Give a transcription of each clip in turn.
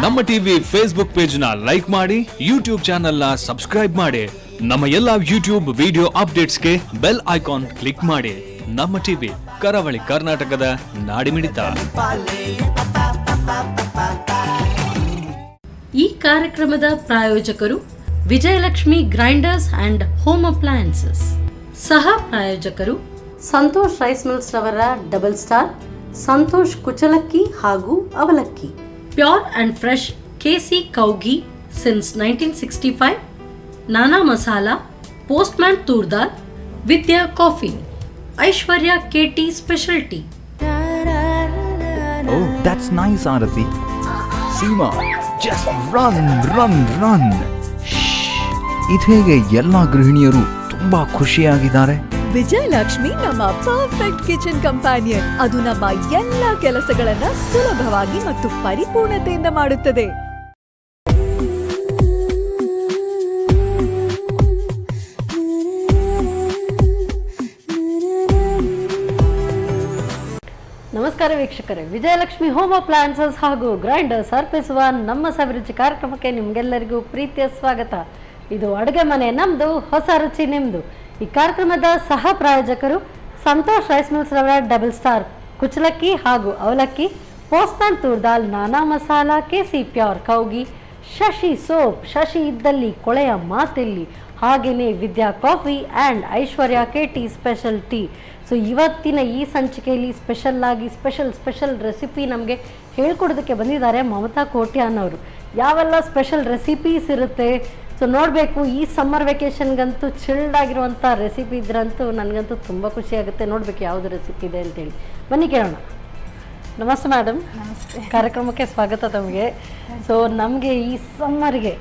ನಮ್ಮ TV Facebook page ನ like ಮಾಡಿ, ಯೂಟ್ಯೂಬ್ ಚಾನೆಲ್ ನ ಸಬ್ಸ್ಕ್ರೈಬ್ ಮಾಡಿ. ನಮ್ಮ ಎಲ್ಲಾ ಯೂಟ್ಯೂಬ್ ವಿಡಿಯೋ ಅಪ್ಡೇಟ್ಸ್ಗೆ ಬೆಲ್ ಐಕಾನ್ ಕ್ಲಿಕ್ ಮಾಡಿ. ನಮ್ಮ ಟಿವಿ ಕರಾವಳಿ ಕರ್ನಾಟಕದ ನಾಡಿಮಿಡಿತ. ಈ ಕಾರ್ಯಕ್ರಮದ ಪ್ರಾಯೋಜಕರು Vijayalakshmi grinders and home appliances. ಸಹ ಪ್ರಾಯೋಜಕರು ಸಂತೋಷ್ ರೈಸ್ ಮಿಲ್ಸ್ ರವರ ಡಬಲ್ ಸ್ಟಾರ್, ಸಂತೋಷ್ ಕುಚಲಕ್ಕಿ ಹಾಗೂ ಅವಲಕ್ಕಿ, pure and fresh KC Kowgi since 1965, Nana masala, postman toor dal, Vidya coffee, Aishwarya KT special tea. Oh, that's nice, Arati. Seema, just run. ಇದೇಗೆ ಎಲ್ಲ ಗೃಹಿಣಿಯರು ತುಂಬಾ ಖುಷಿಯಾಗಿದ್ದಾರೆ. ವಿಜಯಲಕ್ಷ್ಮಿ ನಮ್ಮ ಪರ್ಫೆಕ್ಟ್ ಕಿಚನ್ ಕಂಪ್ಯಾನಿಯನ್. ಅದು ನಮ್ಮ ಎಲ್ಲ ಕೆಲಸಗಳನ್ನ ಸುಲಭವಾಗಿ ಮತ್ತು ಪರಿಪೂರ್ಣತೆಯಿಂದ ಮಾಡುತ್ತದೆ. ನಮಸ್ಕಾರ ವೀಕ್ಷಕರೇ, ವಿಜಯಲಕ್ಷ್ಮಿ ಹೋಮ್ ಅಪ್ಲಯನ್ಸಸ್ ಹಾಗೂ ಗ್ರೈಂಡರ್ಸ್ ಅರ್ಪಿಸುವ ನಮ್ಮ ಸವಿರುಚಿ ಕಾರ್ಯಕ್ರಮಕ್ಕೆ ನಿಮಗೆಲ್ಲರಿಗೂ ಪ್ರೀತಿಯ ಸ್ವಾಗತ. ಇದು ಅಡುಗೆ ಮನೆ ನಮ್ಮದು, ಹೊಸ ರುಚಿ ನಿಮ್ಮದು. ಈ ಕಾರ್ಯಕ್ರಮದ ಸಹ ಪ್ರಾಯೋಜಕರು ಸಂತೋಷ್ ರೈಸ್ ಮಿಲ್ಸ್ ರವರ ಡಬಲ್ ಸ್ಟಾರ್ ಕುಚಲಕ್ಕಿ ಹಾಗೂ ಅವಲಕ್ಕಿ, postman toor dal, Nana masala, KC pure Kowgi, Shashi soap, Shashi ಇದ್ದಲ್ಲಿ ಕೊಳೆಯ ಮಾತಿಲ್ಲಿ, ಹಾಗೆಯೇ Vidya coffee and Aishwarya KT special tea. So ಇವತ್ತಿನ ಈ ಸಂಚಿಕೆಯಲ್ಲಿ ಸ್ಪೆಷಲ್ ರೆಸಿಪಿ ನಮಗೆ ಹೇಳ್ಕೊಡೋದಕ್ಕೆ ಬಂದಿದ್ದಾರೆ ಮಮತಾ ಕೋಟ್ಯಾನ್ ಅವರು. ಯಾವೆಲ್ಲ ಸ್ಪೆಷಲ್ ರೆಸಿಪೀಸ್ ಇರುತ್ತೆ, ಸೊ ನೋಡಬೇಕು. ಈ ಸಮ್ಮರ್ ವೆಕೇಷನ್ಗಂತೂ ಚಿಲ್ಡ್ ಆಗಿರುವಂಥ ರೆಸಿಪಿ ಇದ್ರಂತೂ ನನಗಂತೂ ತುಂಬ ಖುಷಿಯಾಗುತ್ತೆ. ನೋಡಬೇಕು ಯಾವುದು ರೆಸಿಪಿ ಇದೆ ಅಂತೇಳಿ. ಬನ್ನಿ ಕೇಳೋಣ. ನಮಸ್ತೆ ಮೇಡಮ್. ನಮಸ್ತೆ. ಕಾರ್ಯಕ್ರಮಕ್ಕೆ ಸ್ವಾಗತ ತಮಗೆ. ಸೊ ನಮಗೆ ಈ ಸಮ್ಮರ್ಗೆ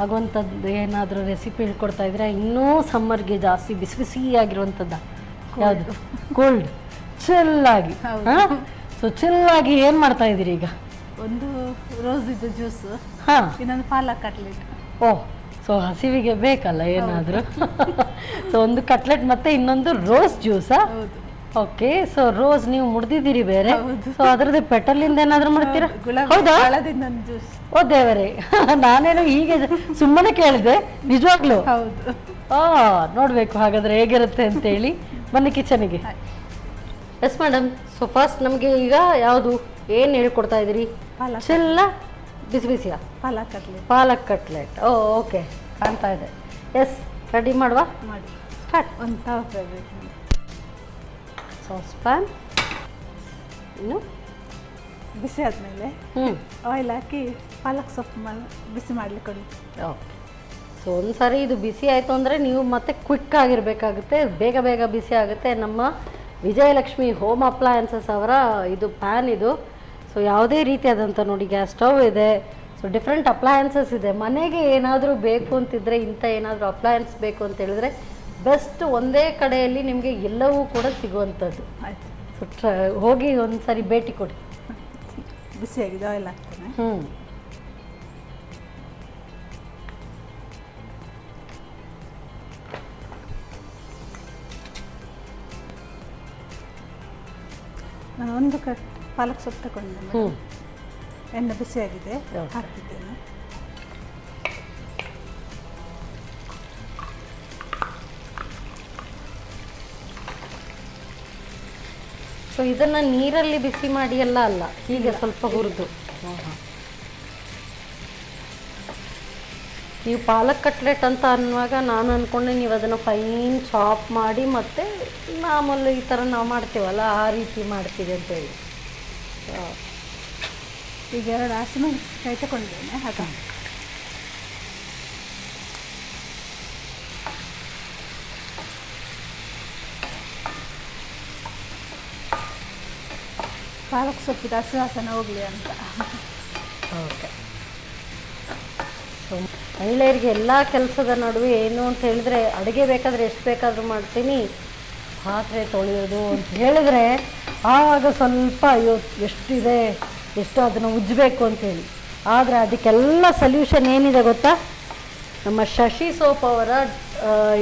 ಆಗುವಂಥದ್ದು ಏನಾದರೂ ರೆಸಿಪಿ ಹೇಳ್ಕೊಡ್ತಾ ಇದ್ರೆ, ಇನ್ನೂ ಸಮ್ಮರ್ಗೆ ಜಾಸ್ತಿ ಬಿಸಿ ಬಿಸಿಯಾಗಿರುವಂಥದ್ದು ಯಾವುದು? ಕೋಲ್ಡ್ ಚಿಲ್ಲಾಗಿ. ಹಾಂ, ಸೊ ಚಿಲ್ಲಾಗಿ ಏನು ಮಾಡ್ತಾ ಇದ್ದೀರಿ ಈಗ? ಒಂದು ರೋಸ್ ಇದು ಜ್ಯೂಸ್, ಹಾಂ, ಇನ್ನೊಂದು ಪಾಲಕ್ ಕಟ್ಲೆಟ್. ಓಹ್, ಸೊ ಹಸಿವಿಗೆ ಬೇಕಲ್ಲ ಏನಾದರೂ. ಸೊ ಒಂದು ಕಟ್ಲೆಟ್ ಮತ್ತು ಇನ್ನೊಂದು ರೋಸ್ ಜ್ಯೂಸಾ? ಹೌದು. ಓಕೆ. ಸೊ ರೋಸ್ ನೀವು ಮುಡ್ದಿದ್ದೀರಿ ಬೇರೆ, ಸೊ ಅದರದ್ದು ಪೆಟಲಿಂದ ಏನಾದರೂ ಮಾಡ್ತೀರಾ? ಹೌದಾ? ಜ್ಯೂಸ್. ಓ ದೇವರೇ, ನಾನೇನು ಹೀಗೆ ಸುಮ್ಮನೆ ಕೇಳಿದೆ, ನಿಜವಾಗ್ಲೂ? ಹೌದು. ನೋಡಬೇಕು ಹಾಗಾದರೆ ಹೇಗಿರುತ್ತೆ ಅಂತೇಳಿ. ಬನ್ನಿ ಕಿಚನಿಗೆ. Yes madam. ಸೊ ಫಸ್ಟ್ ನಮಗೆ ಈಗ ಯಾವುದು ಏನು ಹೇಳ್ಕೊಡ್ತಾ ಇದ್ದೀರಿ? ಚಿಲ್ಲ ಬಿಸಿ ಬಿಸಿಯಾ? ಪಾಲಕ್ ಕಟ್ಲೆಟ್. ಓಕೆ, ಕಾಣ್ತಾ ಇದೆ. ಎಸ್, ರೆಡಿ ಮಾಡುವ. ಮಾಡಿ ಸ್ಟಾರ್ಟ್. ಒಂದು ತವ ಫ್ರೈ ಬೇಕು. ಸಾಸ್ ಪ್ಯಾನ್, ಇನ್ನು ಬಿಸಿ ಆದಮೇಲೆ ಹ್ಞೂ ಆಯಿಲ್ ಹಾಕಿ ಪಾಲಕ್ ಸೊಪ್ಪು ಬಿಸಿ ಮಾಡಲಿಕ್ಕೆ ಕೊಡಿ. ಓಕೆ. ಸೊ ಒಂದು ಸಾರಿ ಇದು ಬಿಸಿ ಆಯಿತು ಅಂದರೆ ನೀವು ಮತ್ತೆ ಕ್ವಿಕ್ ಆಗಿರಬೇಕಾಗುತ್ತೆ, ಬೇಗ ಬಿಸಿ ಆಗುತ್ತೆ. ನಮ್ಮ ವಿಜಯಲಕ್ಷ್ಮಿ ಹೋಮ್ ಅಪ್ಲಯನ್ಸಸ್ ಅವರ ಇದು ಪ್ಯಾನ್ ಇದು. ಸೊ ಯಾವುದೇ ರೀತಿಯಾದಂಥ ನೋಡಿ, ಗ್ಯಾಸ್ ಸ್ಟವ್ ಇದೆ, ಸೊ ಡಿಫ್ರೆಂಟ್ ಅಪ್ಲಯನ್ಸಸ್ ಇದೆ. ಮನೆಗೆ ಏನಾದರೂ ಬೇಕು ಅಂತಿದ್ರೆ, ಇಂಥ ಏನಾದರೂ ಅಪ್ಲಯನ್ಸ್ ಬೇಕು ಅಂತ ಹೇಳಿದ್ರೆ ಬೆಸ್ಟ್ ಒಂದೇ ಕಡೆಯಲ್ಲಿ ನಿಮಗೆ ಎಲ್ಲವೂ ಕೂಡ ಸಿಗುವಂಥದ್ದು. ಆಯಿತು. ಸೊ ಹೋಗಿ ಒಂದು ಸಾರಿ ಭೇಟಿ ಕೊಡಿ. ಬಿಸಿಯಾಗಿದೆ, ಆಯಿಲ್ ಹಾಕ್ತೇನೆ. ಹ್ಞೂ. ನಾನು ಒಂದು ಪಾಲಕ್ ಸೊಪ್ಪು ತಗೊಂಡೆ. ಹ್ಞೂ. ಎಣ್ಣೆ ಬಿಸಿಯಾಗಿದೆ, ಓಕೆ. ಹಾಕ್ತಿದ್ದೇನೆ. ಸೊ ಇದನ್ನು ನೀರಲ್ಲಿ ಬಿಸಿ ಮಾಡಿ ಎಲ್ಲ ಅಲ್ಲ, ಹೀಗೆ ಸ್ವಲ್ಪ ಹುರಿದು. ನೀವು ಪಾಲಕ್ ಕಟ್ಲೆಟ್ ಅಂತ ಅನ್ನುವಾಗ ನಾನು ಅಂದ್ಕೊಂಡೆ ನೀವು ಅದನ್ನು ಫೈನ್ ಚಾಪ್ ಮಾಡಿ ಮತ್ತು ಮಾಮೂಲು ಈ ಥರ ನಾವು ಮಾಡ್ತೀವಲ್ಲ ಆ ರೀತಿ ಮಾಡ್ತೀವಿ ಅಂತೇಳಿ. ಈಗ 2 ಹಸಿಮೆಣಸಿನಕಾಯಿ ತಗೊಂಡಿದ್ದೇನೆ, ಹಾಕ. ಪಾಲಕ್ ಸೊಪ್ಪಿದ ಹಸಿ ವಾಸನೆ ಹೋಗಲಿ ಅಂತ. ಓಕೆ. ಸೊ ಮಹಿಳೆಯರಿಗೆ ಎಲ್ಲ ಕೆಲಸದ ನಡುವೆ ಏನು ಅಂತ ಹೇಳಿದ್ರೆ, ಅಡುಗೆ ಬೇಕಾದರೆ ಎಷ್ಟು ಬೇಕಾದರೂ ಮಾಡ್ತೀನಿ, ಪಾತ್ರೆ ತೊಳೆಯೋದು ಅಂತ ಹೇಳಿದ್ರೆ ಆವಾಗ ಸ್ವಲ್ಪ ಅಯ್ಯೋ ಎಷ್ಟಿದೆ, ಎಷ್ಟು ಅದನ್ನು ಉಜ್ಜಬೇಕು ಅಂತೇಳಿ. ಆದರೆ ಅದಕ್ಕೆಲ್ಲ ಸೊಲ್ಯೂಷನ್ ಏನಿದೆ ಗೊತ್ತಾ? ನಮ್ಮ ಶಶಿ ಸೋಪ್ ಅವರ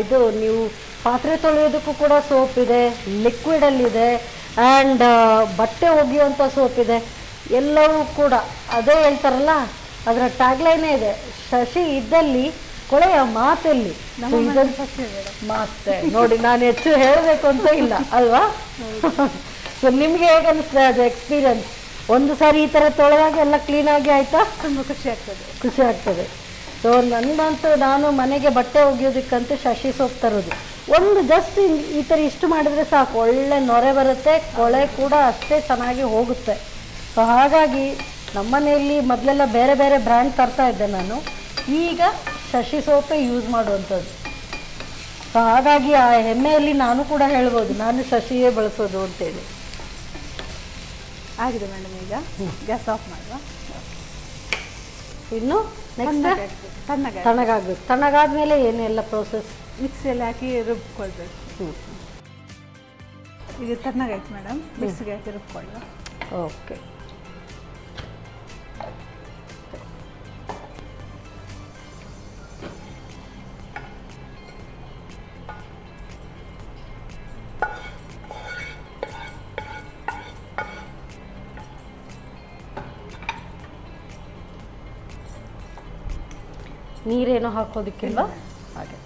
ಇದು ನೀವು ಪಾತ್ರೆ ತೊಳೆಯೋದಕ್ಕೂ ಕೂಡ ಸೋಪ್ ಇದೆ, ಲಿಕ್ವಿಡಲ್ಲಿದೆ, ಆ್ಯಂಡ್ ಬಟ್ಟೆ ಒಗೆಯುವಂಥ ಸೋಪ್ ಇದೆ. ಎಲ್ಲವೂ ಕೂಡ ಅದೇ ಹೇಳ್ತಾರಲ್ಲ, ಅದರ ಟ್ಯಾಗ್ಲೈನೇ ಇದೆ, ಶಶಿ ಇದ್ದಲ್ಲಿ ಕೊಳೆಯ ಮಾತೆಲ್ಲಿ. ನಮ್ಮ ಮನೇಲಿ ಶಶಿ ಇದೆ. ಮತ್ತೆ ನೋಡಿ, ನಾನು ಹೆಚ್ಚು ಹೇಳಬೇಕು ಅಂತ ಇಲ್ಲ ಅಲ್ವಾ. ಸೊ ನಿಮಗೆ ಹೇಗೆ ಅನಿಸ್ತದೆ ಅದು ಎಕ್ಸ್ಪೀರಿಯನ್ಸ್? ಒಂದು ಸಾರಿ ಈ ಥರ ತೊಳೆದಾಗ ಎಲ್ಲ ಕ್ಲೀನಾಗಿ ಆಯಿತಾ? ತುಂಬ ಖುಷಿ ಆಗ್ತದೆ. ಖುಷಿ ಆಗ್ತದೆ. ಸೊ ನನಗಂತೂ ನಾನು ಮನೆಗೆ ಬಟ್ಟೆ ಒಗೆಯೋದಕ್ಕಂತೂ ಶಶಿ ಸೋಪ್ ತರೋದು. ಒಂದು ಜಸ್ಟ್ ಈ ಥರ ಇಷ್ಟು ಮಾಡಿದರೆ ಸಾಕು, ಒಳ್ಳೆ ನೊರೆ ಬರುತ್ತೆ, ಕೊಳೆ ಕೂಡ ಅಷ್ಟೇ ಚೆನ್ನಾಗಿ ಹೋಗುತ್ತೆ. ಸೊ ಹಾಗಾಗಿ ನಮ್ಮನೆಯಲ್ಲಿ ಮೊದಲೆಲ್ಲ ಬೇರೆ ಬೇರೆ ಬ್ರ್ಯಾಂಡ್ ತರ್ತಾ ಇದ್ದೆ ನಾನು, ಈಗ ಶಶಿ ಸೋಪೇ ಯೂಸ್ ಮಾಡುವಂಥದ್ದು. ಸೊ ಹಾಗಾಗಿ ಆ ಹೆಮ್ಮೆಯಲ್ಲಿ ನಾನು ಕೂಡ ಹೇಳ್ಬೋದು, ನಾನು ಶಶಿಯೇ ಬಳಸೋದು ಅಂತೇಳಿ. ಆಗಿದೆ ಮೇಡಮ್, ಈಗ ಗ್ಯಾಸ್ ಆಫ್ ಮಾಡುವ. ಇನ್ನು ನೆಕ್ಸ್ಟ್ ತಣ್ಣಗೆ ತಣ್ಣಗಾಗಬೇಕು. ತಣ್ಣಗಾದ್ಮೇಲೆ ಏನೆಲ್ಲ ಪ್ರೋಸೆಸ್? ಮಿಕ್ಸಿಯಲ್ಲಿ ಹಾಕಿ ರುಬ್ಕೊಳ್ಬೇಕು. ಈಗ ತಣ್ಣಗಾಯ್ತು ಮೇಡಮ್, ಮಿಕ್ಸಿಗೆ ಹಾಕಿ ರುಬ್ಕೊಳ್ಳುವ. ಓಕೆ. ನೀರೇನೋ ಹಾಕೋದಕ್ಕಿಲ್ವಾ? ಹಾಗೆ.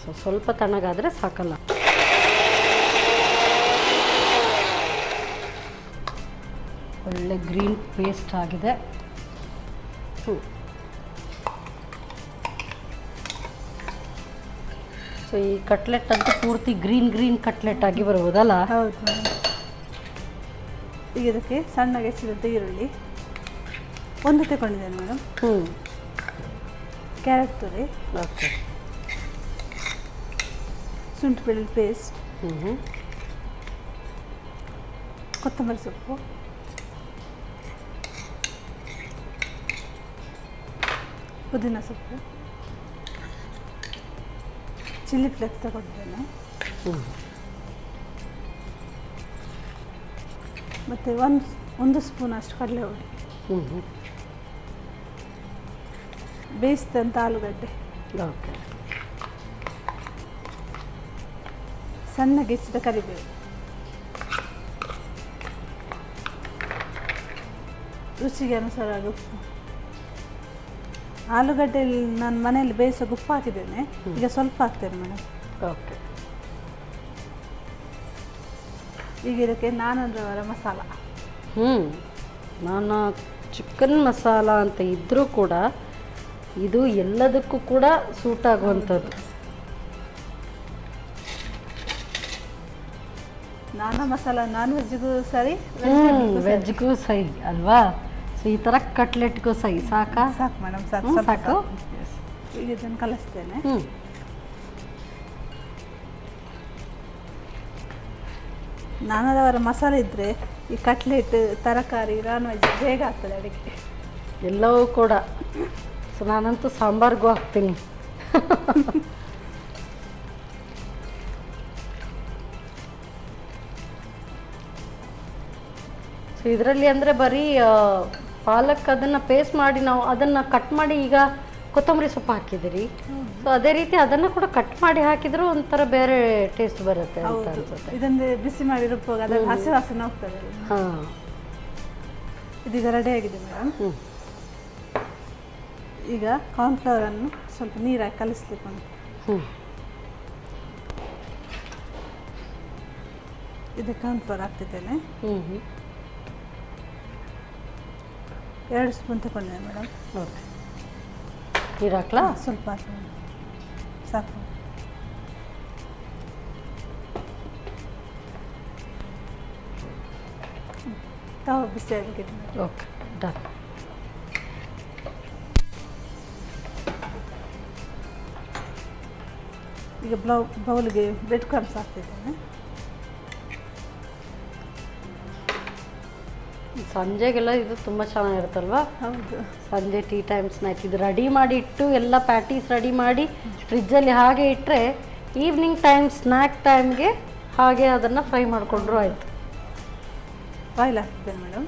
ಸೊ ಸ್ವಲ್ಪ ತಣ್ಣಗಾದರೆ ಸಾಕಲ್ಲ. ಒಳ್ಳೆ ಗ್ರೀನ್ ಪೇಸ್ಟ್ ಆಗಿದೆ. ಸೊ ಈ ಕಟ್ಲೆಟ್ ಅಂತೂ ಪೂರ್ತಿ ಗ್ರೀನ್ ಕಟ್ಲೆಟ್ ಆಗಿ ಬರ್ಬೋದಲ್ಲ? ಹೌದು ಮೇಡಮ್. ಈಗ ಇದಕ್ಕೆ ಸಣ್ಣಗೆ ಹೆಚ್ಚಿದಂತೆ ಈರುಳ್ಳಿ ಒಂದು ತಗೊಂಡಿದ್ದೇನೆ ಮೇಡಮ್. ಕ್ಯಾರೆಟ್ ತುರಿ, ಓಕೆ. ಶುಂಠಿ ಬೆಳ್ಳುಳ್ಳಿ ಪೇಸ್ಟ್, ಕೊತ್ತಂಬರಿ ಸೊಪ್ಪು, ಪುದೀನ ಸೊಪ್ಪು, ಚಿಲ್ಲಿ ಫ್ಲೇಕ್ಸ್ ತಗೊಂಡಿದ್ದೇನೆ, ಮತ್ತು ಒಂದು ಸ್ಪೂನ್ ಅಷ್ಟು ಕಡಲೆ ಹುಡಿ, ಬೇಯಿಸಿದಂಥ ಆಲೂಗಡ್ಡೆ, ಓಕೆ. ಸಣ್ಣಗೆ ಹೆಚ್ಚಿದ ಕರಿಬೇವು, ರುಚಿಗೆ ಅನುಸಾರವಾಗಿ ಉಪ್ಪು. ಆಲೂಗಡ್ಡೆಯಲ್ಲಿ ನಾನು ಮನೆಯಲ್ಲಿ ಬೇಯಿಸೋ ಉಪ್ಪು ಹಾಕಿದ್ದೇನೆ, ಈಗ ಸ್ವಲ್ಪ ಹಾಕ್ತೇನೆ ಮೇಡಮ್. ಓಕೆ. ಈಗ ಇದಕ್ಕೆ ನಾನಂದ್ರವರ ಮಸಾಲ. ನಾನು ಚಿಕನ್ ಮಸಾಲ ಅಂತ ಇದ್ದರೂ ಕೂಡ ಇದು ಎಲ್ಲದಕ್ಕೂ ಕೂಡ ಸೂಟ್ ಆಗುವಂಥದ್ದು. ನಾನಾ ಮಸಾಲ ನಾನ್ ವೆಜ್ಜಿಗೂ ಸರಿ, ವೆಜ್ಗೂ ಸೈ ಅಲ್ವಾ? ಸೊ ಈ ಥರ ಕಟ್ಲೆಟ್ಗೂ ಸೈ ಸಾಕಾ? ಸಾಕು ಮೇಡಮ್, ಸಾಕು ಹ್ಞೂ, ಸ್ವಲ್ಪ ಸಾಕು. ಸಾಕು. ಈಗ ಇದನ್ನು ಕಲಿಸ್ತೇನೆ. ನಾನದವರ ಮಸಾಲೆ ಇದ್ದರೆ ಈ ಕಟ್ಲೆಟ್, ತರಕಾರಿ, ನಾನ್ ವೆಜ್ ಬೇಗ ಆಗ್ತದೆ ಅಡುಗೆ. ಎಲ್ಲವೂ ಕೂಡ. ಸೊ ನಾನಂತೂ ಸಾಂಬಾರ್ಗೂ ಹಾಕ್ತೀನಿ. ಸೊ ಇದರಲ್ಲಿ ಅಂದರೆ ಬರೀ ಪಾಲಕ್ ಅದನ್ನು ಪೇಸ್ಟ್ ಮಾಡಿ ನಾವು ಅದನ್ನು ಕಟ್ ಮಾಡಿ ಈಗ ಕೊತ್ತಂಬರಿ ಸೊಪ್ಪು ಹಾಕಿದಿರಿ. ಸೊ ಅದೇ ರೀತಿ ಅದನ್ನು ಕೂಡ ಕಟ್ ಮಾಡಿ ಹಾಕಿದರೂ ಒಂಥರ ಬೇರೆ ಟೇಸ್ಟ್ ಬರುತ್ತೆ ಅಂತ ಅನ್ಸುತ್ತೆ. ಇದೊಂದು ಬಿಸಿ ಮಾಡಿ ರುಬ್ಬುವಾಗ ಅದರಲ್ಲಿ ಹಸಿ ವಾಸನೆ ಹೋಗ್ತದೆ. ಹಾಂ, ಇದೀಗ ರೆಡಿ ಆಗಿದೆ ಮೇಡಮ್. ಈಗ ಕಾರ್ನ್ಫ್ಲವರನ್ನು ಸ್ವಲ್ಪ ನೀರಾಗಿ ಕಲಿಸ್ಲಿಕ್ಕೆ ಉಂಟು. ಇದು ಕಾರ್ನ್ಫ್ಲವರ್ ಹಾಕ್ತಿದ್ದೇನೆ. 2 ಸ್ಪೂನ್ ತಗೊಂಡಿದೆ ಮೇಡಮ್. ಓಕೆ. ನೀರು ಹಾಕ್ಲಾ? ಸ್ವಲ್ಪ ಹಾಕಿ ಸಾಕು. ತವ ಬಿಸಿ ಆಗಿಬಿಟ್ಟಿದೆ ಮೇಡಮ್. Okay, done. ಈಗ ಬೌಲ್ಗೆ ಬ್ರೆಡ್ ಕ್ರಮ್ಸ್ ಹಾಕ್ತಿದ್ದೇನೆ. ಸಂಜೆಗೆಲ್ಲ ಇದು ತುಂಬ ಚೆನ್ನಾಗಿರುತ್ತಲ್ವಾ? ಹೌದು. ಸಂಜೆ ಟೀ ಟೈಮ್ ಸ್ನ್ಯಾಕ್ ಇದು ರೆಡಿ ಮಾಡಿ ಇಟ್ಟು ಎಲ್ಲ ಪ್ಯಾಟೀಸ್ ರೆಡಿ ಮಾಡಿ ಫ್ರಿಜ್ಜಲ್ಲಿ ಹಾಗೆ ಇಟ್ಟರೆ ಈವ್ನಿಂಗ್ ಟೈಮ್ ಸ್ನ್ಯಾಕ್ ಟೈಮ್ಗೆ ಹಾಗೆ ಅದನ್ನು ಫ್ರೈ ಮಾಡಿಕೊಂಡ್ರು ಆಯಿತು. ಆಯಿಲ್ ಹಾಕ್ತಿದ್ದೇನೆ ಮೇಡಮ್.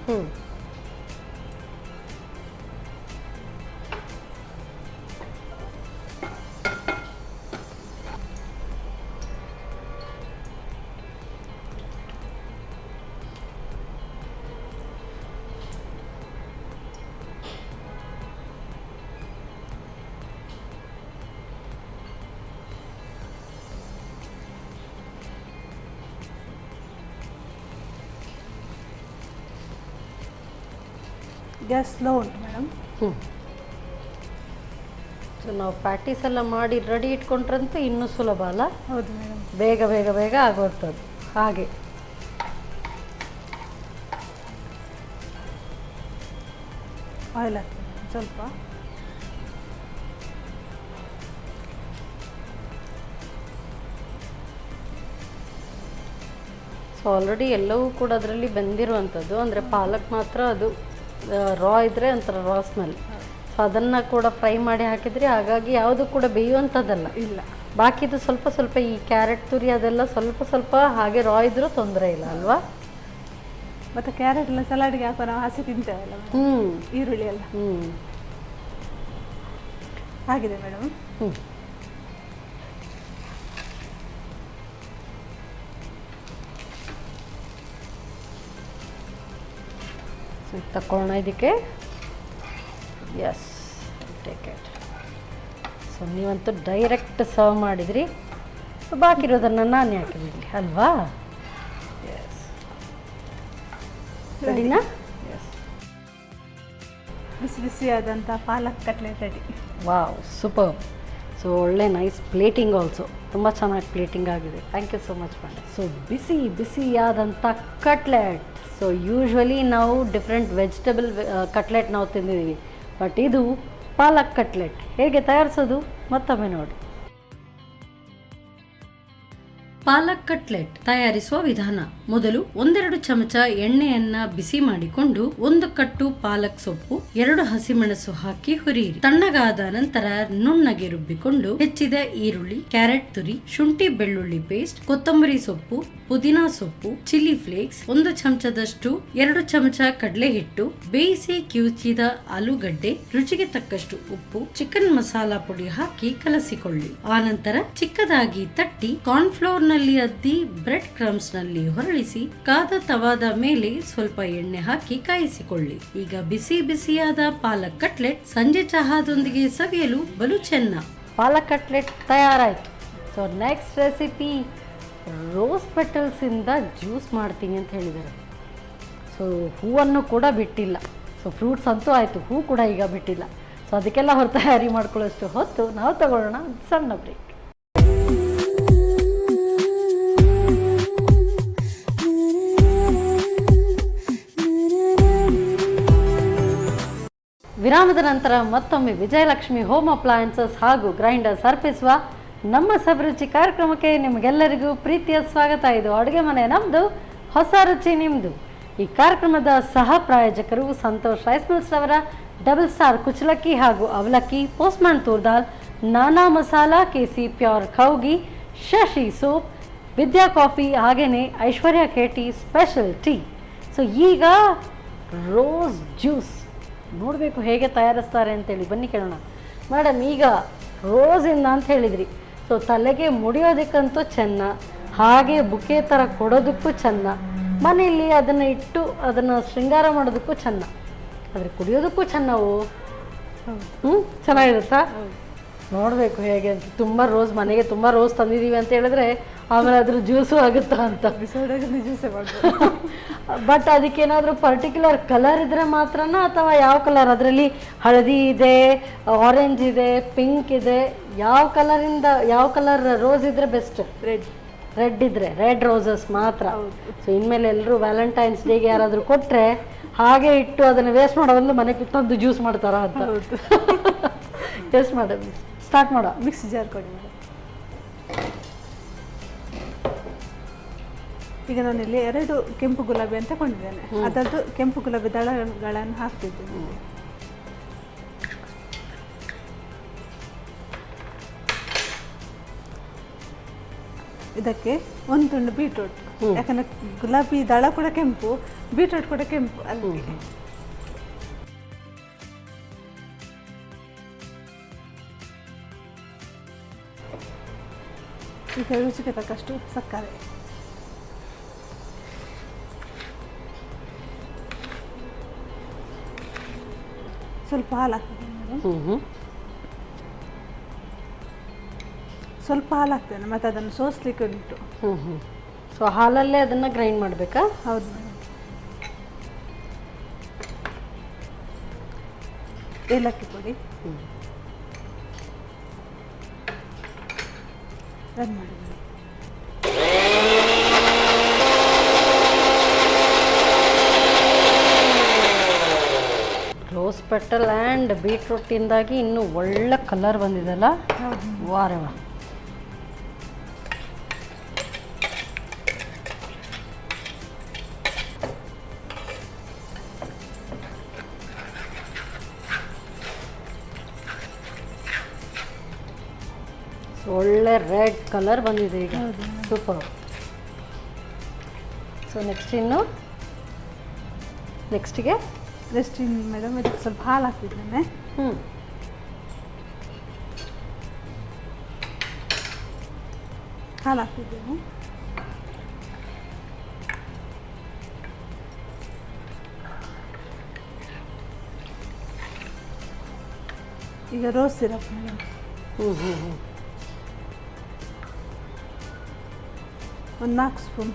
ಗ್ಯಾಸ್ ಸ್ಲೋ ಉಂಟು ಮೇಡಮ್. ಸೊ ನಾವು ಪ್ಯಾಟೀಸ್ ಎಲ್ಲ ಮಾಡಿ ರೆಡಿ ಇಟ್ಕೊಂಡ್ರಂತೂ ಇನ್ನೂ ಸುಲಭ ಅಲ್ಲ? ಹೌದು ಮೇಡಮ್. ಬೇಗ ಬೇಗ ಬೇಗ ಆಗೋಗ್ತದೆ. ಹಾಗೆ ಆಯಿಲ್ ಹಾಕ್ತೀನಿ ಸ್ವಲ್ಪ. ಸೊ ಆಲ್ರೆಡಿ ಎಲ್ಲವೂ ಕೂಡ ಅದರಲ್ಲಿ ಬೆಂದಿರುವಂಥದ್ದು, ಅಂದರೆ ಪಾಲಕ್ ಮಾತ್ರ ಅದು ರಾ ಇದ್ದರೆ ಒಂಥರ ರಾ ಸ್ಮೆಲ್. ಸೊ ಅದನ್ನು ಕೂಡ ಫ್ರೈ ಮಾಡಿ ಹಾಕಿದರೆ ಹಾಗಾಗಿ ಯಾವುದು ಕೂಡ ಬೇಯುವಂಥದ್ದಲ್ಲ. ಇಲ್ಲ, ಬಾಕಿದು ಸ್ವಲ್ಪ ಸ್ವಲ್ಪ ಈ ಕ್ಯಾರೆಟ್ ತುರಿ ಅದೆಲ್ಲ ಸ್ವಲ್ಪ ಸ್ವಲ್ಪ ಹಾಗೆ ರಾ ಇದ್ರೂ ತೊಂದರೆ ಇಲ್ಲ ಅಲ್ವಾ? ಮತ್ತು ಕ್ಯಾರೆಟ್ ಎಲ್ಲ ಸಲಾಡ್ಗೆ ಹಾಕೋ ನಾವು ಹಸಿ ತಿಂತೇವಲ್ಲ ಮೇಡಮ್, ಈರುಳ್ಳಿ ಎಲ್ಲ ಆಗಿದೆ ಮೇಡಮ್. ತಗೊಳ್ಳೋಣ ಇದಕ್ಕೆ. Yes, take it. ಸೊ ನೀವಂತೂ ಡೈರೆಕ್ಟ್ ಸರ್ವ್ ಮಾಡಿದ್ರಿ, ಸೊ ಬಾಕಿ ಇರೋದನ್ನು ನಾನು ಯಾಕೆ ಬಿಡಲಿ ಅಲ್ವಾ? ಎಸ್, ರೆಡಿನಾ? ಎಸ್, ಬಿಸಿ ಬಿಸಿಯಾದಂಥ palak cutlet ready. Wow, super. So ಒಳ್ಳೆ ನೈಸ್ ಪ್ಲೇಟಿಂಗ್ ಆಲ್ಸೋ, ತುಂಬ ಚೆನ್ನಾಗಿ ಪ್ಲೇಟಿಂಗ್ ಆಗಿದೆ. Thank you so much madam. So ಬಿಸಿ ಬಿಸಿಯಾದಂಥ ಕಟ್ಲೆಟ್. ಸೊ ಯೂಶ್ವಲಿ ನಾವು ಡಿಫ್ರೆಂಟ್ ವೆಜಿಟೇಬಲ್ ಕಟ್ಲೆಟ್ ನಾವು ತಿಂದಿದ್ದೀವಿ, ಬಟ್ ಇದು ಪಾಲಕ್ ಕಟ್ಲೆಟ್. ಹೇಗೆ ತಯಾರಿಸೋದು ಮತ್ತೊಮ್ಮೆ ನೋಡಿ. ಪಾಲಕ್ ಕಟ್ಲೆಟ್ ತಯಾರಿಸುವ ವಿಧಾನ: ಮೊದಲು 1-2 ಚಮಚ ಎಣ್ಣೆಯನ್ನ ಬಿಸಿ ಮಾಡಿಕೊಂಡು 1 ಕಟ್ಟು ಪಾಲಕ್ ಸೊಪ್ಪು, 2 ಹಸಿಮೆಣಸು ಹಾಕಿ ಹುರಿಯಿರಿ. ತಣ್ಣಗಾದ ನಂತರ ನುಣ್ಣಗೆ ರುಬ್ಬಿಕೊಂಡು ಹೆಚ್ಚಿದ ಈರುಳ್ಳಿ, ಕ್ಯಾರೆಟ್ ತುರಿ, ಶುಂಠಿ ಬೆಳ್ಳುಳ್ಳಿ ಪೇಸ್ಟ್, ಕೊತ್ತಂಬರಿ ಸೊಪ್ಪು, ಪುದೀನಾ ಸೊಪ್ಪು, ಚಿಲ್ಲಿ ಫ್ಲೇಕ್ಸ್, 1 ಚಮಚದಷ್ಟು, 2 ಚಮಚ ಕಡಲೆ ಹಿಟ್ಟು, ಬೇಯಿಸಿ ಕಿವುಚಿದ ಆಲೂಗಡ್ಡೆ, ರುಚಿಗೆ ತಕ್ಕಷ್ಟು ಉಪ್ಪು, ಚಿಕನ್ ಮಸಾಲಾ ಪುಡಿ ಹಾಕಿ ಕಲಸಿಕೊಳ್ಳಿ. ಆನಂತರ ಚಿಕ್ಕದಾಗಿ ತಟ್ಟಿ ಕಾರ್ನ್ಫ್ಲೋರ್ ನಲ್ಲಿ ಅದ್ದಿ ಬ್ರೆಡ್ ಕ್ರಮ್ಸ್ ನಲ್ಲಿ ಹೊರಳಿಸಿ ಕಾದ ತವಾದ ಮೇಲೆ ಸ್ವಲ್ಪ ಎಣ್ಣೆ ಹಾಕಿ ಕಾಯಿಸಿಕೊಳ್ಳಿ. ಈಗ ಬಿಸಿ ಬಿಸಿಯಾದ ಪಾಲಕ್ ಕಟ್ಲೆಟ್ ಸಂಜೆ ಚಹಾದೊಂದಿಗೆ ಸವಿಯಲು ಬಲು ಚೆನ್ನ. ಪಾಲಕ್ ಕಟ್ಲೆಟ್ ತಯಾರಾಯ್ತು. So next recipe, rose petals ಇಂದ ಜ್ಯೂಸ್ ಮಾಡ್ತೀನಿ ಅಂತ ಹೇಳಿದ್ದಾರೆ. ಸೊ ಹೂವನ್ನು ಕೂಡ ಬಿಟ್ಟಿಲ್ಲ. ಸೊ ಫ್ರೂಟ್ಸ್ ಅಂತೂ ಆಯಿತು, ಹೂ ಕೂಡ ಈಗ ಬಿಟ್ಟಿಲ್ಲ. ಸೊ ಅದಕ್ಕೆಲ್ಲ ಹೊರ ತಯಾರಿ ಮಾಡ್ಕೊಳ್ಳೋಷ್ಟು ಹೊತ್ತು ನಾವು ತಗೊಳ್ಳೋಣ ಸಣ್ಣ ಬ್ರೇಕ್. ವಿರಾಮದ ನಂತರ ಮತ್ತೊಮ್ಮೆ ವಿಜಯಲಕ್ಷ್ಮಿ ಹೋಮ್ ಅಪ್ಲಯನ್ಸಸ್ ಹಾಗೂ ಗ್ರೈಂಡರ್ಸ್ ಅರ್ಪಿಸುವ ನಮ್ಮ ಸವಿರುಚಿ ಕಾರ್ಯಕ್ರಮಕ್ಕೆ ನಿಮಗೆಲ್ಲರಿಗೂ ಪ್ರೀತಿಯ ಸ್ವಾಗತ. ಇದು ಅಡುಗೆ ಮನೆ ನಮ್ಮದು, ಹೊಸ ರುಚಿ ನಿಮ್ಮದು. ಈ ಕಾರ್ಯಕ್ರಮದ ಸಹ ಪ್ರಾಯೋಜಕರು ಸಂತೋಷ್ ರೈಸ್ ಮಿಲ್ಸ್ ಅವರ ಡಬಲ್ ಸ್ಟಾರ್ ಕುಚಲಕ್ಕಿ ಹಾಗೂ ಅವಲಕ್ಕಿ, postman toor dal, Nana masala, KC pure Kowgi, Shashi soap, Vidya coffee, ಹಾಗೆಯೇ Aishwarya KT special tea. So ಈಗ ರೋಸ್ ಜ್ಯೂಸ್ ನೋಡಬೇಕು ಹೇಗೆ ತಯಾರಿಸ್ತಾರೆ ಅಂತೇಳಿ, ಬನ್ನಿ ಕೇಳೋಣ. ಮೇಡಮ್, ಈಗ ರೋಸಿಂದ ಅಂತ ಹೇಳಿದ್ರಿ. ಸೊ ತಲೆಗೆ ಮುಡಿಯೋದಕ್ಕಂತೂ ಚೆನ್ನ, ಹಾಗೆ ಬುಕೆ ಥರ ಕೊಡೋದಕ್ಕೂ ಚೆನ್ನ, ಮನೆಯಲ್ಲಿ ಅದನ್ನು ಇಟ್ಟು ಅದನ್ನು ಶೃಂಗಾರ ಮಾಡೋದಕ್ಕೂ ಚೆನ್ನ, ಆದರೆ ಕುಡಿಯೋದಕ್ಕೂ ಚೆನ್ನವು. ಚೆನ್ನಾಗಿರುತ್ತಾ? ನೋಡಬೇಕು ಹೇಗೆ ಅಂತ. ತುಂಬ ರೋಸ್, ಮನೆಗೆ ತುಂಬ ರೋಸ್ ತಂದಿದ್ದೀವಿ ಅಂತ ಹೇಳಿದ್ರೆ ಆಮೇಲೆ ಅದ್ರ ಜ್ಯೂಸು ಆಗುತ್ತಾ ಅಂತ. ಜ್ಯೂಸೇ ಮಾಡ್ಬೋದು. ಬಟ್ ಅದಕ್ಕೇನಾದರೂ ಪರ್ಟಿಕ್ಯುಲರ್ ಕಲರ್ ಇದ್ದರೆ ಮಾತ್ರನಾ, ಅಥವಾ ಯಾವ ಕಲರ್? ಅದರಲ್ಲಿ ಹಳದಿ ಇದೆ, ಆರೆಂಜ್ ಇದೆ, ಪಿಂಕ್ ಇದೆ. ಯಾವ ಕಲರಿಂದ, ಯಾವ ಕಲರ್ ರೋಸ್ ಇದ್ರೆ ಬೆಸ್ಟ್? ರೆಡ್ ಇದ್ರೆ, ರೆಡ್ ರೋಸಸ್ ಮಾತ್ರ. ಸೊ ಇನ್ಮೇಲೆ ಎಲ್ಲರೂ ವ್ಯಾಲೆಂಟೈನ್ಸ್ ಡೇಗೆ ಯಾರಾದರೂ ಕೊಟ್ಟರೆ ಹಾಗೆ ಇಟ್ಟು ಅದನ್ನು ವೇಸ್ಟ್ ಮಾಡೋದು, ಮನೆಗೆ ತಂದು ಜ್ಯೂಸ್ ಮಾಡ್ತಾರಾ ಅಂತ. ಟೇಸ್ಟ್ ಮಾಡ, ಸ್ಟಾರ್ಟ್ ಮಾಡೋ. ಮಿಕ್ಸಿ ಜಾರ್ ಕೊಡಿ ಮೇಡಮ್. ಈಗ ನಾನಿಲ್ಲಿ 2 ಕೆಂಪು ಗುಲಾಬಿ ಅಂತ ಕೊಂಡಿದ್ದೇನೆ. ಅದರದ್ದು ಕೆಂಪು ಗುಲಾಬಿ ದಳಗಳನ್ನು ಹಾಕ್ತಿದ್ದೇನೆ. ಇದಕ್ಕೆ 1 ತುಂಡು ಬೀಟ್ರೂಟ್, ಯಾಕಂದ್ರೆ ಗುಲಾಬಿ ದಳ ಕೂಡ ಕೆಂಪು, ಬೀಟ್ರೂಟ್ ಕೂಡ ಕೆಂಪು ಅಲ್ಲಿ. ಈಗ ರುಚಿಗೆ ತಕ್ಕಷ್ಟು ಸಕ್ಕರೆ, ಸ್ವಲ್ಪ ಹಾಲು ಹಾಕ್ತೇನೆ ಮೇಡಮ್. ಸ್ವಲ್ಪ ಹಾಲು ಹಾಕ್ತೇನೆ, ಮತ್ತು ಅದನ್ನು ಸೋಸ್ಲಿಕ್ಕೆ ಉಂಟು. ಸೊ ಹಾಲಲ್ಲೇ ಅದನ್ನು ಗ್ರೈಂಡ್ ಮಾಡಬೇಕಾ? ಹೌದು ಮೇಡಮ್. ಏಲಕ್ಕಿ ಪುಡಿ ರನ್ ಮಾಡಿ ಮೇಡಮ್. ರೋಸ್ ಪೆಟಲ್ ಆ್ಯಂಡ್ ಬೀಟ್ರೂಟಿಂದಾಗಿ ಇನ್ನೂ ಒಳ್ಳೆ ಕಲರ್ ಬಂದಿದೆಲ್ಲ. ವಾರೆ ವಾ. ಒಳ್ಳೆ ರೆಡ್ ಕಲರ್ ಬಂದಿದೆ ಈಗ. ಸೂಪರ್. ಸೊ ನೆಕ್ಸ್ಟಿಗೆ ರೆಸ್ಟಿಂಗ್ ಮೇಡಮ್. ಇದಕ್ಕೆ ಸ್ವಲ್ಪ ಹಾಲು ಹಾಕ್ತಿದ್ದೇನೆ. ಹಾಲು ಹಾಕ್ತಿದ್ದೇನೆ. ಈಗ ರೋಸ್ ಸಿರಪ್ ಮೇಡಮ್. ಒಂದು 4 ಸ್ಪೂನ್.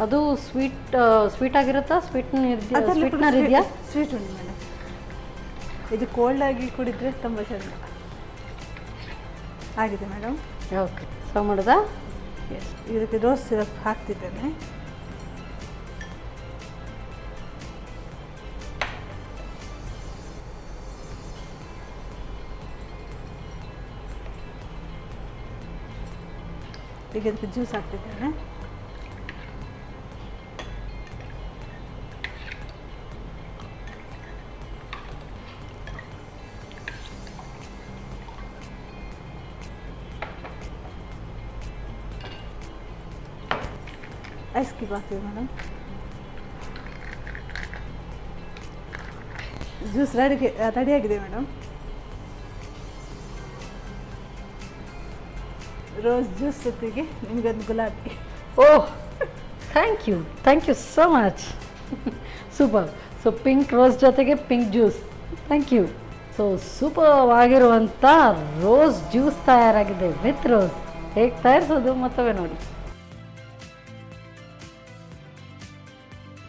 ಅದು ಸ್ವೀಟ್ ಆಗಿರುತ್ತಾ? ಸ್ವೀಟ್ನರ್ ಇದೆಯಾ? ಸ್ವೀಟ್ ಉಂಟು ಮೇಡಮ್. ಇದು ಕೋಲ್ಡ್ ಆಗಿ ಕುಡಿದ್ರೆ ತುಂಬ ಚೆಂದ. ಆಗಿದೆ ಮೇಡಮ್. ಓಕೆ. ಸರ್ವ್ ಮಾಡೋದಾ? ಇದಕ್ಕೆ ರೋಸ್ ಸಿರಪ್ ಹಾಕ್ತಿದ್ದೇನೆ. ಈಗ ಇದಕ್ಕೆ ಜ್ಯೂಸ್ ಹಾಕ್ತಿದ್ದೇನೆ. ಐಸ್ ಕ್ಯೂಬ್ ಹಾಕ್ತೀವಿ ಮೇಡಮ್. ಜ್ಯೂಸ್ ರೆಡಿಯಾಗಿದೆ ಮೇಡಮ್. ರೋಸ್ ಜ್ಯೂಸ್ ಜೊತೆಗೆ ನಿಮಗೊಂದು ಗುಲಾಬಿ. Oh, thank you so much. Super. So pink rose ಜೊತೆಗೆ pink juice. Thank you. So super ಆಗಿರುವಂಥ ರೋಸ್ ಜ್ಯೂಸ್ ತಯಾರಾಗಿದೆ ವಿತ್ ರೋಸ್. ಹೇಗೆ ತಯಾರಿಸೋದು ಮತ್ತವೇ ನೋಡಿ.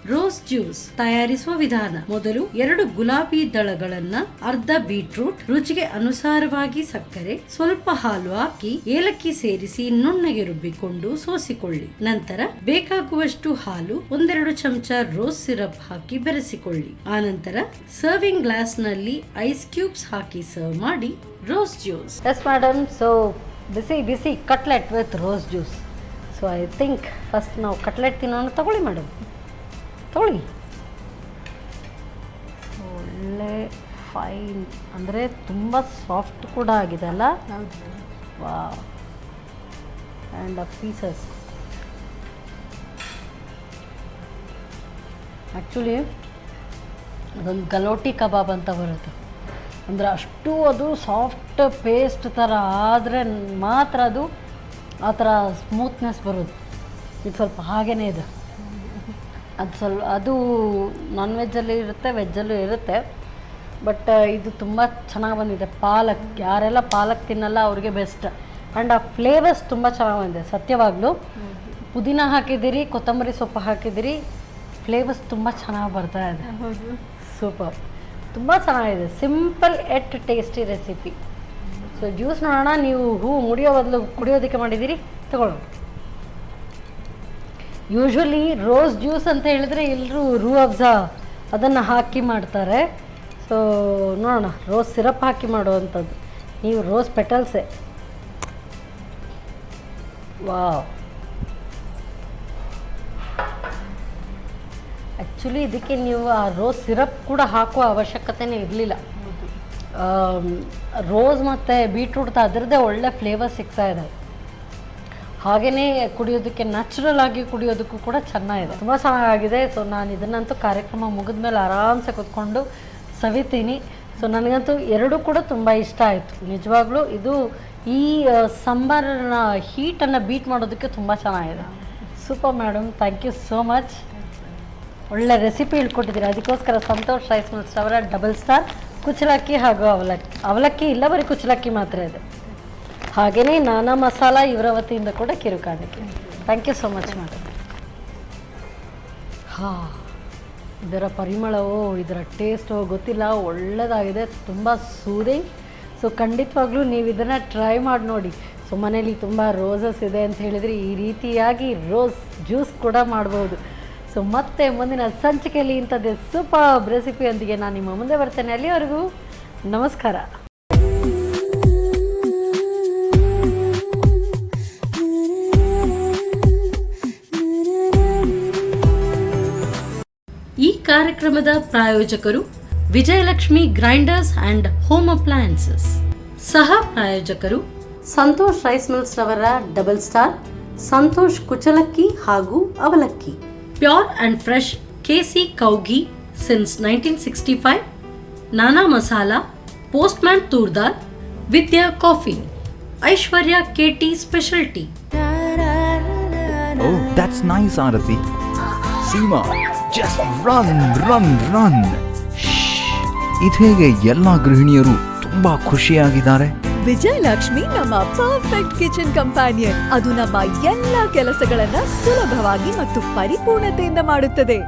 ರೋಸ್ ಜ್ಯೂಸ್ ತಯಾರಿಸುವ ವಿಧಾನ. ಮೊದಲು 2 ಗುಲಾಬಿ ದಳಗಳನ್ನ, ಅರ್ಧ ಬೀಟ್ರೂಟ್, ರುಚಿಗೆ ಅನುಸಾರವಾಗಿ ಸಕ್ಕರೆ, ಸ್ವಲ್ಪ ಹಾಲು ಹಾಕಿ ಏಲಕ್ಕಿ ಸೇರಿಸಿ ನುಣ್ಣಗೆ ರುಬ್ಬಿಕೊಂಡು ಸೋಸಿಕೊಳ್ಳಿ. ನಂತರ ಬೇಕಾಗುವಷ್ಟು ಹಾಲು, 1-2 ಚಮಚ ರೋಸ್ ಸಿರಪ್ ಹಾಕಿ ಬೆರೆಸಿಕೊಳ್ಳಿ. ಆನಂತರ ಸರ್ವಿಂಗ್ ಗ್ಲಾಸ್ ನಲ್ಲಿ ಐಸ್ ಕ್ಯೂಬ್ಸ್ ಹಾಕಿ ಸರ್ವ್ ಮಾಡಿ. Rose juice. Yes madam. So ಬಿಸಿ cutlet with rose juice. So I think first ನಾವು ಕಟ್ಲೆಟ್ ತಿನ್ನೋಣ. ತಗೊಳ್ಳಿ ಮೇಡಮ್, ತಗೊಳ್ಳಿ. ಒಳ್ಳೆ ಫೈನ್ ಅಂದರೆ ತುಂಬ ಸಾಫ್ಟ್ ಕೂಡ ಆಗಿದೆ ಅಲ್ಲ? ವಾ. ಆ್ಯಂಡ್ ಪೀಸಸ್ ಆ್ಯಕ್ಚುಲಿ ಅದೊಂದು ಗಲೋಟಿ ಕಬಾಬ್ ಅಂತ ಬರುತ್ತೆ. ಅಂದರೆ ಅಷ್ಟು ಅದು ಸಾಫ್ಟ್ ಪೇಸ್ಟ್ ಥರ ಆದರೆ ಮಾತ್ರ ಅದು ಆ ಥರ ಸ್ಮೂತ್ನೆಸ್ ಬರೋದು. ಇದು ಸ್ವಲ್ಪ ಹಾಗೇ ಇದೆ. ಅದು ನಾನ್ ವೆಜ್ಜಲ್ಲಿ ಇರುತ್ತೆ, ವೆಜ್ಜಲ್ಲೂ ಇರುತ್ತೆ. ಬಟ್ ಇದು ತುಂಬ ಚೆನ್ನಾಗಿ ಬಂದಿದೆ. ಪಾಲಕ್, ಯಾರೆಲ್ಲ ಪಾಲಕ್ ತಿನ್ನಲ್ಲ ಅವ್ರಿಗೆ ಬೆಸ್ಟ್. ಆ್ಯಂಡ್ ಆ ಫ್ಲೇವರ್ಸ್ ತುಂಬ ಚೆನ್ನಾಗಿ ಬಂದಿದೆ ಸತ್ಯವಾಗ್ಲೂ. ಪುದೀನ ಹಾಕಿದ್ದೀರಿ, ಕೊತ್ತಂಬರಿ ಸೊಪ್ಪು ಹಾಕಿದ್ದೀರಿ, ಫ್ಲೇವರ್ಸ್ ತುಂಬ ಚೆನ್ನಾಗಿ ಬರ್ತಾ ಇದೆ. ಸೂಪರ್. ತುಂಬ ಚೆನ್ನಾಗಿದೆ. ಸಿಂಪಲ್ ಎಟ್ ಟೇಸ್ಟಿ ರೆಸಿಪಿ. ಸೊ ಜ್ಯೂಸ್ ನೋಡೋಣ. ನೀವು ಮುಡಿಯೋ ಬದಲು ಕುಡಿಯೋದಕ್ಕೆ ಮಾಡಿದ್ದೀರಿ. ತಗೊಳ್ಳೋಣ. ಯೂಶ್ವಲಿ ರೋಸ್ ಜ್ಯೂಸ್ ಅಂತ ಹೇಳಿದ್ರೆ ಎಲ್ಲರೂ ರೂಹ್ ಅಫ್ಜಾ ಅದನ್ನು ಹಾಕಿ ಮಾಡ್ತಾರೆ. ಸೊ ನೋಡೋಣ, ರೋಸ್ ಸಿರಪ್ ಹಾಕಿ ಮಾಡುವಂಥದ್ದು. ನೀವು ರೋಸ್ ಪೆಟಲ್ಸೇ. ವಾವ್. ಆ್ಯಕ್ಚುಲಿ ಇದಕ್ಕೆ ನೀವು ಆ ರೋಸ್ ಸಿರಪ್ ಕೂಡ ಹಾಕುವ ಅವಶ್ಯಕತೆನೇ ಇರಲಿಲ್ಲ. ರೋಸ್ ಮತ್ತು ಬೀಟ್ರೂಟ್ ಅದರದ್ದೇ ಒಳ್ಳೆ ಫ್ಲೇವರ್ ಸಿಗ್ತಾ ಇದೆ. ಹಾಗೆಯೇ ಕುಡಿಯೋದಕ್ಕೆ ನ್ಯಾಚುರಲ್ ಆಗಿ ಕುಡಿಯೋದಕ್ಕೂ ಕೂಡ ಚೆನ್ನಾಗಿದೆ. ತುಂಬ ಚೆನ್ನಾಗಿದೆ. ಸೊ ನಾನು ಇದನ್ನಂತೂ ಕಾರ್ಯಕ್ರಮ ಮುಗಿದ ಮೇಲೆ ಆರಾಮ್ಸೆ ಕೂತ್ಕೊಂಡು ಸವಿತೀನಿ. ಸೊ ನನಗಂತೂ ಎರಡೂ ಕೂಡ ತುಂಬ ಇಷ್ಟ ಆಯಿತು ನಿಜವಾಗ್ಲೂ. ಇದು ಈ ಸಂಬಾರನ ಹೀಟನ್ನು ಬೀಟ್ ಮಾಡೋದಕ್ಕೆ ತುಂಬ ಚೆನ್ನಾಗಿದೆ. Super madam, thank you so much. ಒಳ್ಳೆ ರೆಸಿಪಿ ಹೇಳ್ಕೊಟ್ಟಿದ್ದೀರಿ. ಅದಕ್ಕೋಸ್ಕರ ಸಂತೋಷ್ ರೈಸ್ ಮಿಲ್ಸ್ ಅವರ ಡಬಲ್ ಸ್ಟಾರ್ ಕುಚ್ಚಲಕ್ಕಿ ಹಾಗೂ ಅವಲಕ್ಕಿ ಇಲ್ಲ, ಬರೀ ಕುಚ್ಚಲಕ್ಕಿ ಮಾತ್ರ ಇದೆ. ಹಾಗೆಯೇ ನಾನಾ ಮಸಾಲ ಇವರ ವತಿಯಿಂದ ಕೂಡ ಕಿರುಕಾಣಿಕೆ. Thank you so much madam. ಹಾಂ, ಇದರ ಪರಿಮಳವೋ ಇದರ ಟೇಸ್ಟೋ ಗೊತ್ತಿಲ್ಲ, ಒಳ್ಳೆಯದಾಗಿದೆ, ತುಂಬ ಸೂದಿಂಗ್. ಸೊ ಖಂಡಿತವಾಗ್ಲೂ ನೀವು ಇದನ್ನು ಟ್ರೈ ಮಾಡಿ ನೋಡಿ. ಸೊ ಮನೇಲಿ ತುಂಬ ರೋಸಸ್ ಇದೆ ಅಂತ ಹೇಳಿದರೆ ಈ ರೀತಿಯಾಗಿ ರೋಸ್ ಜ್ಯೂಸ್ ಕೂಡ ಮಾಡ್ಬೋದು. ಸೊ ಮತ್ತೆ ಮುಂದಿನ ಸಂಚಿಕೆಯಲ್ಲಿ ಇಂಥದ್ದೇ ಸೂಪರ್ ರೆಸಿಪಿಯೊಂದಿಗೆ ನಾನು ನಿಮ್ಮ ಮುಂದೆ ಬರ್ತೇನೆ. ಅಲ್ಲಿವರೆಗೂ ನಮಸ್ಕಾರ. ಈ ಕಾರ್ಯಕ್ರಮದ ಪ್ರಾಯೋಜಕರು Vijayalakshmi grinders and home appliances. ಸಹ ಪ್ರಾಯೋಜಕರು ಸಂತೋಷ್ ರೈಸ್ ಮಿಲ್ಸ್ ರವರ ಡಬಲ್ ಸ್ಟಾರ್, ಸಂತೋಷ್ ಕುಚಲಕ್ಕಿ ಹಾಗೂ ಅವಲಕ್ಕಿ, pure and fresh KC Kowgi since 1965, Nana masala, postman toor dal, Vidya coffee, Aishwarya KT special tea. Oh, that's nice, Arati. Seema, just run, run, run. ಇದು ಹೇಗೆ ಎಲ್ಲ ಗೃಹಿಣಿಯರು ತುಂಬಾ ಖುಷಿಯಾಗಿದ್ದಾರೆ? ವಿಜಯಲಕ್ಷ್ಮಿ ನಮ್ಮ ಪರ್ಫೆಕ್ಟ್ ಕಿಚನ್ ಕಂಪ್ಯಾನಿಯನ್. ಅದು ನಮ್ಮ ಎಲ್ಲ ಕೆಲಸಗಳನ್ನ ಸುಲಭವಾಗಿ ಮತ್ತು ಪರಿಪೂರ್ಣತೆಯಿಂದ ಮಾಡುತ್ತದೆ.